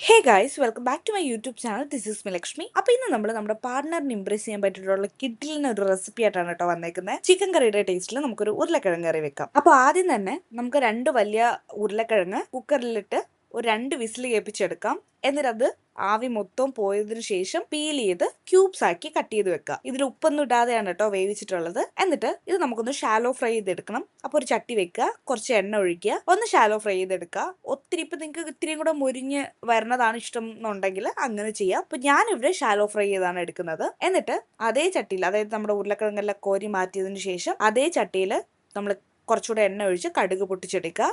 Hey guys, welcome back to my YouTube channel. This is Milakshmi. അപ്പൊ ഇന്ന് നമ്മൾ നമ്മുടെ പാർട്ട്ണറിനെ ഇംപ്രസ് ചെയ്യാൻ പറ്റിയിട്ടുള്ള കിഡിലിന് ഒരു റെസിപ്പി ആയിട്ടാണ് കേട്ടോ വന്നേക്കുന്നത്. ചിക്കൻ കറിയുടെ ടേസ്റ്റിൽ നമുക്കൊരു ഉരുളക്കിഴങ്ങ് കറി വെക്കാം. അപ്പൊ ആദ്യം തന്നെ നമുക്ക് 2 വലിയ ഉരുളക്കിഴങ്ങ് കുക്കറിലിട്ട് ഒരു 2 വിസിൽ കേൾപ്പിച്ചെടുക്കാം. എന്നിട്ട് അത് ആവി മൊത്തം പോയതിനു ശേഷം പീൽ ചെയ്ത് ക്യൂബ്സ് ആക്കി കട്ട് ചെയ്ത് വെക്കുക. ഇതിൽ ഉപ്പൊന്നും ഇടാതെയാണ് കേട്ടോ വേവിച്ചിട്ടുള്ളത്. എന്നിട്ട് ഇത് നമുക്കൊന്ന് ഷാലോ ഫ്രൈ ചെയ്തെടുക്കണം. അപ്പോൾ ഒരു ചട്ടി വെക്കുക, കുറച്ച് എണ്ണ ഒഴിക്കുക, ഒന്ന് ഷാലോ ഫ്രൈ ചെയ്തെടുക്കുക. ഒത്തിരി ഇപ്പം നിങ്ങൾക്ക് ഇത്തിരിയും കൂടെ മുരിഞ്ഞ് വരുന്നതാണ് ഇഷ്ടം എന്നുണ്ടെങ്കിൽ അങ്ങനെ ചെയ്യാം. അപ്പൊ ഞാനിവിടെ ഷാലോ ഫ്രൈ ചെയ്താണ് എടുക്കുന്നത്. എന്നിട്ട് അതേ ചട്ടിയിൽ, അതായത് നമ്മുടെ ഉരുളക്കിഴങ്ങെല്ലാം കോരി മാറ്റിയതിനു ശേഷം അതേ ചട്ടിയിൽ നമ്മൾ കുറച്ചുകൂടെ എണ്ണ ഒഴിച്ച് കടുക് പൊട്ടിച്ചെടുക്കുക.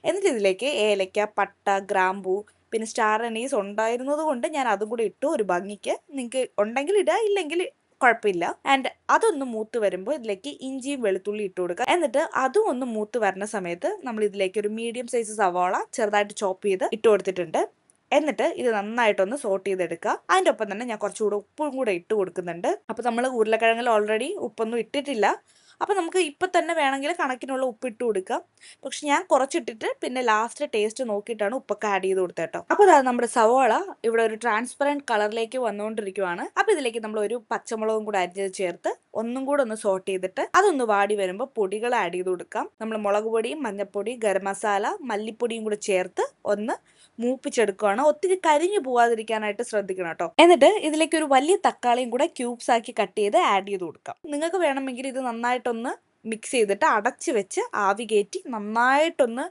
എന്നിട്ട് ഇതിലേക്ക് ഏലക്ക, പട്ട, ഗ്രാമ്പൂ, പിന്നെ സ്റ്റാർ അനീസ് ഉണ്ടായിരുന്നത് കൊണ്ട് ഞാൻ അതും കൂടി ഇട്ടു ഒരു ഭംഗിക്ക്. നിങ്ങൾക്ക് ഉണ്ടെങ്കിൽ ഇടുക, ഇല്ലെങ്കിൽ കുഴപ്പമില്ല. ആൻഡ് അതൊന്ന് മൂത്ത് വരുമ്പോൾ ഇതിലേക്ക് ഇഞ്ചിയും വെളുത്തുള്ളി ഇട്ട് കൊടുക്കുക. എന്നിട്ട് അതും ഒന്ന് മൂത്ത് വരുന്ന സമയത്ത് നമ്മൾ ഇതിലേക്ക് ഒരു മീഡിയം സൈസ് സവാള ചെറുതായിട്ട് ചോപ്പ് ചെയ്ത് ഇട്ട് കൊടുത്തിട്ടുണ്ട്. എന്നിട്ട് ഇത് നന്നായിട്ടൊന്ന് സോട്ട് ചെയ്തെടുക്കുക. അതിൻ്റെ ഒപ്പം തന്നെ ഞാൻ കുറച്ചുകൂടെ ഉപ്പും കൂടെ ഇട്ട് കൊടുക്കുന്നുണ്ട്. അപ്പോൾ നമ്മൾ ഉരുളക്കിഴങ്ങിൽ ഓൾറെഡി ഉപ്പൊന്നും ഇട്ടിട്ടില്ല. അപ്പോൾ നമുക്ക് ഇപ്പം തന്നെ വേണമെങ്കിൽ കണക്കിനുള്ള ഉപ്പ് ഇട്ട് കൊടുക്കാം. പക്ഷെ ഞാൻ കുറച്ചിട്ടിട്ട് പിന്നെ ലാസ്റ്റ് ടേസ്റ്റ് നോക്കിയിട്ടാണ് ഉപ്പൊക്കെ ആഡ് ചെയ്ത് കൊടുത്തത് കേട്ടോ. അപ്പോൾ അതായത് നമ്മുടെ സവാള ഇവിടെ ഒരു ട്രാൻസ്പെറൻറ്റ് കളറിലേക്ക് വന്നുകൊണ്ടിരിക്കുവാണ്. അപ്പോൾ ഇതിലേക്ക് നമ്മൾ ഒരു പച്ചമുളകും കൂടെ അരിഞ്ഞത് ചേർത്ത് ഒന്നും കൂടെ ഒന്ന് സോട്ട് ചെയ്തിട്ട് അതൊന്ന് വാടി വരുമ്പോൾ പൊടികൾ ആഡ് ചെയ്ത് കൊടുക്കാം. നമ്മൾ മുളക് പൊടിയും മഞ്ഞൾപ്പൊടി, ഗരം മസാല, മല്ലിപ്പൊടിയും കൂടെ ചേർത്ത് ഒന്ന് മൂപ്പിച്ചെടുക്കുകയാണ്. ഒത്തിരി കരിഞ്ഞു പോവാതിരിക്കാനായിട്ട് ശ്രദ്ധിക്കണം കേട്ടോ. എന്നിട്ട് ഇതിലേക്ക് ഒരു വലിയ തക്കാളിയും കൂടെ ക്യൂബ്സ് ആക്കി കട്ട് ചെയ്ത് ആഡ് ചെയ്ത് കൊടുക്കാം. നിങ്ങൾക്ക് വേണമെങ്കിൽ ഇത് നന്നായിട്ടൊന്ന് മിക്സ് ചെയ്തിട്ട് അടച്ച് വെച്ച് ആവി കയറ്റി നന്നായിട്ടൊന്ന്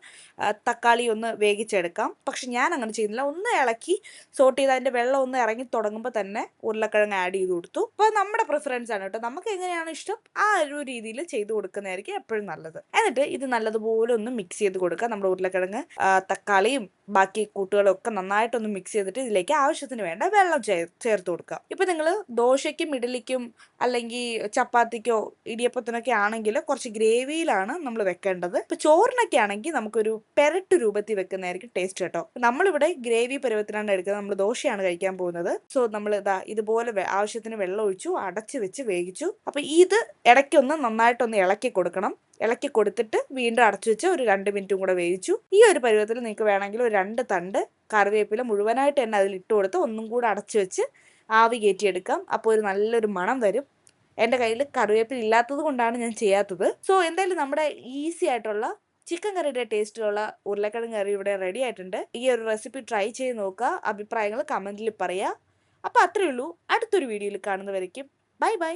തക്കാളി ഒന്ന് വേവിച്ചെടുക്കാം. പക്ഷെ ഞാൻ അങ്ങനെ ചെയ്യുന്നില്ല. ഒന്ന് ഇളക്കി സോട്ട് ചെയ്ത് അതിൻ്റെ വെള്ളം ഒന്ന് ഇറങ്ങി തുടങ്ങുമ്പോൾ തന്നെ ഉരുളക്കിഴങ്ങ് ആഡ് ചെയ്ത് കൊടുത്തു. അപ്പോൾ നമ്മുടെ പ്രിഫറൻസ് ആണ് കേട്ടോ. നമുക്ക് എങ്ങനെയാണ് ഇഷ്ടം ആ ഒരു രീതിയിൽ ചെയ്ത് കൊടുക്കുന്നതായിരിക്കും എപ്പോഴും നല്ലത്. എന്നിട്ട് ഇത് നല്ലതുപോലെ ഒന്ന് മിക്സ് ചെയ്ത് കൊടുക്കുക. നമ്മുടെ ഉരുളക്കിഴങ്ങ്, തക്കാളിയും ബാക്കി കൂട്ടുകളും ഒക്കെ നന്നായിട്ടൊന്ന് മിക്സ് ചെയ്തിട്ട് ഇതിലേക്ക് ആവശ്യത്തിന് വേണ്ട വെള്ളം ചേർത്ത് കൊടുക്കുക. ഇപ്പം നിങ്ങൾ ദോശയ്ക്കും ഇഡലിക്കും അല്ലെങ്കിൽ ചപ്പാത്തിക്കോ ഇടിയപ്പത്തിനൊക്കെ ആണെങ്കിൽ കുറച്ച് ഗ്രേവിയിലാണ് നമ്മൾ വെക്കേണ്ടത്. ഇപ്പൊ ചോറിനൊക്കെ ആണെങ്കിൽ നമുക്കൊരു പെരട്ട് രൂപത്തിൽ വെക്കുന്നതായിരിക്കും ടേസ്റ്റ് കേട്ടോ. നമ്മളിവിടെ ഗ്രേവി പരുവത്തിനാണ് എടുക്കുന്നത്. നമ്മൾ ദോശയാണ് കഴിക്കാൻ പോകുന്നത്. സോ നമ്മൾ ഇതുപോലെ ആവശ്യത്തിന് വെള്ളം ഒഴിച്ചു, അടച്ചു വെച്ച് വേവിച്ചു. അപ്പൊ ഇത് ഇടയ്ക്കൊന്ന് നന്നായിട്ടൊന്ന് ഇളക്കി കൊടുക്കണം. ഇളക്കി കൊടുത്തിട്ട് വീണ്ടും അടച്ചു വെച്ച് ഒരു 2 മിനിറ്റും കൂടെ വേവിച്ചു. ഈ ഒരു പരുവത്തിൽ നിങ്ങൾക്ക് വേണമെങ്കിൽ ഒരു 2 തണ്ട് കറിവേപ്പില മുഴുവനായിട്ട് തന്നെ അതിൽ ഇട്ട് കൊടുത്ത് ഒന്നും കൂടെ അടച്ചു വെച്ച് ആവി കയറ്റിയെടുക്കാം. അപ്പോൾ ഒരു നല്ലൊരു മണം വരും. എൻ്റെ കയ്യിൽ കറിവേപ്പില ഇല്ലാത്തത് കൊണ്ടാണ് ഞാൻ ചെയ്യാത്തത്. സോ എന്തായാലും നമ്മുടെ ഈസി ആയിട്ടുള്ള ചിക്കൻ കറിയുടെ ടേസ്റ്റിലുള്ള ഉരുളക്കിഴങ്ങ് കറി ഇവിടെ റെഡി ആയിട്ടുണ്ട്. ഈ ഒരു റെസിപ്പി ട്രൈ ചെയ്ത് നോക്കുക. അഭിപ്രായങ്ങൾ കമൻറ്റിൽ പറയുക. അപ്പോൾ അത്രയേ ഉള്ളൂ. അടുത്തൊരു വീഡിയോയിൽ കാണുന്നവരേക്കും ബൈ ബൈ.